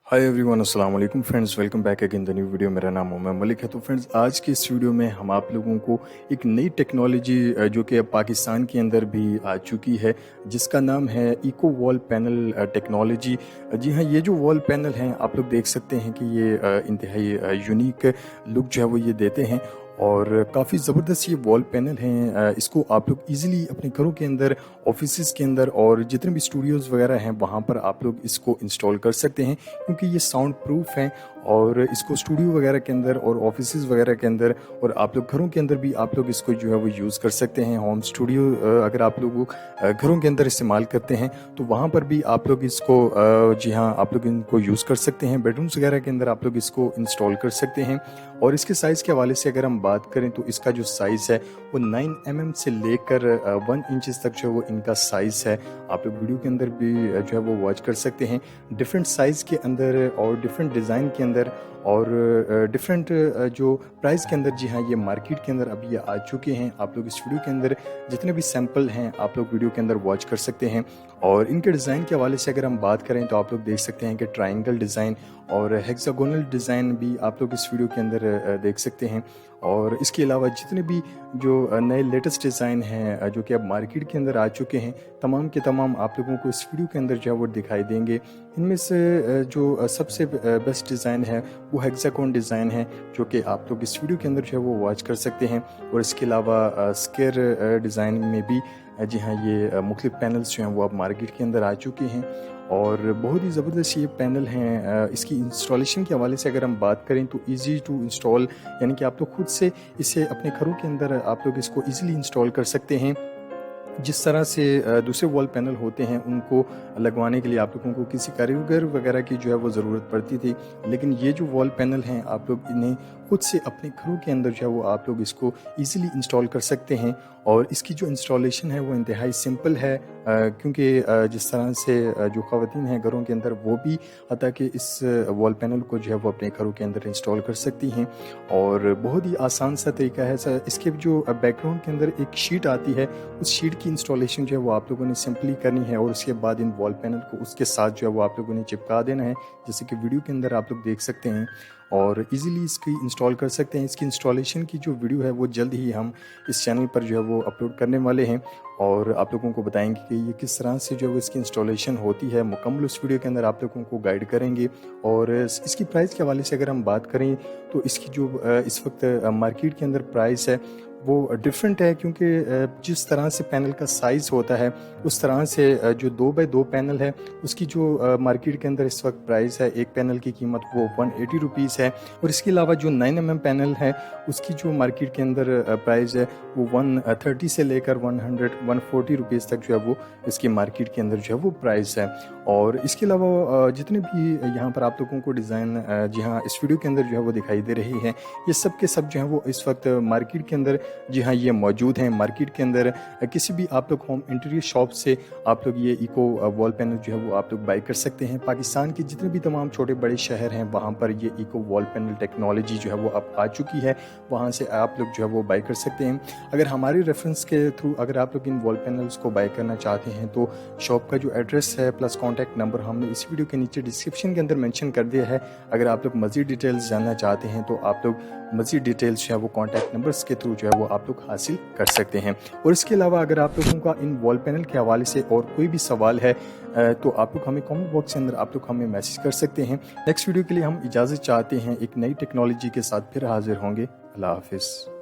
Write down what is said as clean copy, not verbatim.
Hi everyone, अस्सलाम वालेकुम friends. Welcome back again the new video. मेरा नाम उमर मलिक है। तो फ्रेंड्स, आज की इस वीडियो में हम आप लोगों को एक नई टेक्नोलॉजी जो कि अब पाकिस्तान के अंदर भी आ चुकी है, जिसका नाम है इको वॉल पैनल टेक्नोलॉजी। जी हाँ, ये जो वॉल पैनल हैं आप लोग देख सकते हैं कि ये इंतहाई यूनिक लुक जो है वो ये देते हैं और काफ़ी ज़बरदस्त ये वॉल पैनल हैं। इसको आप लोग इजीली अपने घरों के अंदर, ऑफिसेज़ के अंदर और जितने भी स्टूडियोज़ वगैरह हैं वहाँ पर आप लोग इसको इंस्टॉल कर सकते हैं, क्योंकि ये साउंड प्रूफ हैं और इसको स्टूडियो वगैरह के अंदर और ऑफिसेज़ वगैरह के अंदर और आप लोग घरों के अंदर भी आप लोग इसको जो है वो यूज़ कर सकते हैं। होम स्टूडियो अगर आप लोग घरों के अंदर इस्तेमाल करते हैं तो वहाँ पर भी आप लोग इसको जी हाँ, आप लोग इनको यूज़ कर सकते हैं। बेडरूम्स वगैरह के अंदर आप लोग इसको इंस्टॉल कर सकते हैं। और इसके साइज़ के हवाले से अगर हम बात करें तो इसका जो साइज़ है वो 9 mm से लेकर 1 इंचज़ तक जो है वो इनका साइज़ है। आप लोग वीडियो के अंदर भी जो है वो वॉच कर सकते हैं। डिफरेंट साइज़ के अंदर और डिफरेंट डिज़ाइन के अंदर और डिफरेंट जो प्राइस के अंदर, जी हाँ, ये मार्केट के अंदर अभी ये आ चुके हैं। आप लोग इस वीडियो के अंदर जितने भी सैंपल हैं आप लोग वीडियो के अंदर वॉच कर सकते हैं। और इनके डिज़ाइन के हवाले से अगर हम बात करें तो आप लोग देख सकते हैं कि ट्रायंगल डिज़ाइन और हेक्सागोनल डिज़ाइन भी आप लोग इस वीडियो के अंदर देख सकते हैं। और इसके अलावा जितने भी जो नए लेटेस्ट डिज़ाइन हैं जो कि अब मार्केट के अंदर आ चुके हैं, तमाम के तमाम आप लोगों को इस वीडियो के अंदर जो है वो दिखाई देंगे। इनमें से जो सबसे बेस्ट डिज़ाइन है वो हेक्सागोन डिज़ाइन है, जो कि आप लोग इस वीडियो के अंदर जो है वो वॉच कर सकते हैं। और इसके अलावा स्क्वायर डिज़ाइन में भी जी हाँ, ये मुख्तलिफ पैनल्स जो हैं वो अब मार्केट के अंदर आ चुके हैं और बहुत ही ज़बरदस्त ये पैनल हैं। इसकी इंस्टॉलेशन के हवाले से अगर हम बात करें तो इजी टू इंस्टॉल, यानी कि आप लोग खुद से इसे अपने घरों के अंदर आप लोग इसको इजीली इंस्टॉल कर सकते हैं। जिस तरह से दूसरे वॉल पैनल होते हैं उनको लगवाने के लिए आप लोगों को किसी कारीगर वगैरह की जो है वो ज़रूरत पड़ती थी, लेकिन ये जो वॉल पैनल हैं आप लोग इन्हें खुद से अपने घरों के अंदर जो है वो आप लोग इसको इजीली इंस्टॉल कर सकते हैं। और इसकी जो इंस्टॉलेशन है वो इंतहाई सिंपल है, क्योंकि जिस तरह से जो ख़वातीन हैं घरों के अंदर वो भी हता कि इस वॉल पैनल को जो है वो अपने घरों के अंदर इंस्टॉल कर सकती हैं। और बहुत ही आसान सा तरीका है सर। इसके जो बैकग्राउंड के अंदर एक शीट आती है, उस शीट की इंस्टॉलेशन जो है वो आप लोगों ने सिंपली करनी है और उसके बाद इन वॉल पैनल को उसके साथ जो है वो आप लोगों ने चिपका देना है, जैसे कि वीडियो के अंदर आप लोग देख सकते हैं। और इजीली इसकी इंस्टॉल कर सकते हैं। इसकी इंस्टॉलेशन की जो वीडियो है वो जल्द ही हम इस चैनल पर जो है वो अपलोड करने वाले हैं और आप लोगों को बताएंगे कि ये किस तरह से जो है इसकी इंस्टॉलेशन होती है। मुकम्मल उस वीडियो के अंदर आप लोगों को गाइड करेंगे। और इसकी प्राइस के हवाले से अगर हम बात करें तो इसकी जो इस वक्त मार्केट के अंदर प्राइस है वो डिफरेंट है, क्योंकि जिस तरह से पैनल का साइज़ होता है उस तरह से जो 2x2 पैनल है उसकी जो मार्केट के अंदर इस वक्त प्राइस है, एक पैनल की कीमत वो 180 रुपीज़ है। और इसके अलावा जो 9 mm पैनल है उसकी जो मार्केट के अंदर प्राइस है वो 130 से लेकर 140 रुपीज़ तक जो है वो इसकी मार्केट के अंदर जो है वो प्राइस है। और इसके अलावा जितने भी यहाँ पर आप लोगों को डिज़ाइन जी हाँ इस वीडियो के अंदर जो है वो दिखाई दे रही है, ये सब के सब जो है वो इस वक्त मार्केट के अंदर जी हाँ ये मौजूद हैं। मार्केट के अंदर किसी भी आप लोग होम इंटीरियर शॉप से आप लोग ये इको वॉल पैनल जो है वो आप लोग बाई कर सकते हैं। पाकिस्तान के जितने भी तमाम छोटे बड़े शहर हैं वहाँ पर ये इको वॉल पैनल टेक्नोलॉजी जो है वो अब आ चुकी है, वहाँ से आप लोग जो है वो बाई कर सकते हैं। अगर हमारे रेफरेंस के थ्रू अगर आप लोग इन वॉल पैनल्स को बाई करना चाहते हैं तो शॉप का जो एड्रेस है प्लस कॉन्टैक्ट नंबर हमने इस वीडियो के नीचे डिस्क्रिप्शन के अंदर मेंशन कर दिया है। अगर आप लोग मज़ीद डिटेल्स जानना चाहते हैं तो आप लोग मज़ीद डिटेल्स जो है वो कॉन्टैक्ट नंबर्स के थ्रू जो है वो आप लोग हासिल कर सकते हैं। और इसके अलावा अगर आप लोगों का इन वॉल पैनल के हवाले से और कोई भी सवाल है तो आप लोग हमें कमेंट बॉक्स के अंदर आप लोग हमें मैसेज कर सकते हैं। नेक्स्ट वीडियो के लिए हम इजाज़त चाहते हैं, एक नई टेक्नोलॉजी के साथ फिर हाजिर होंगे। अल्लाह हाफिज़।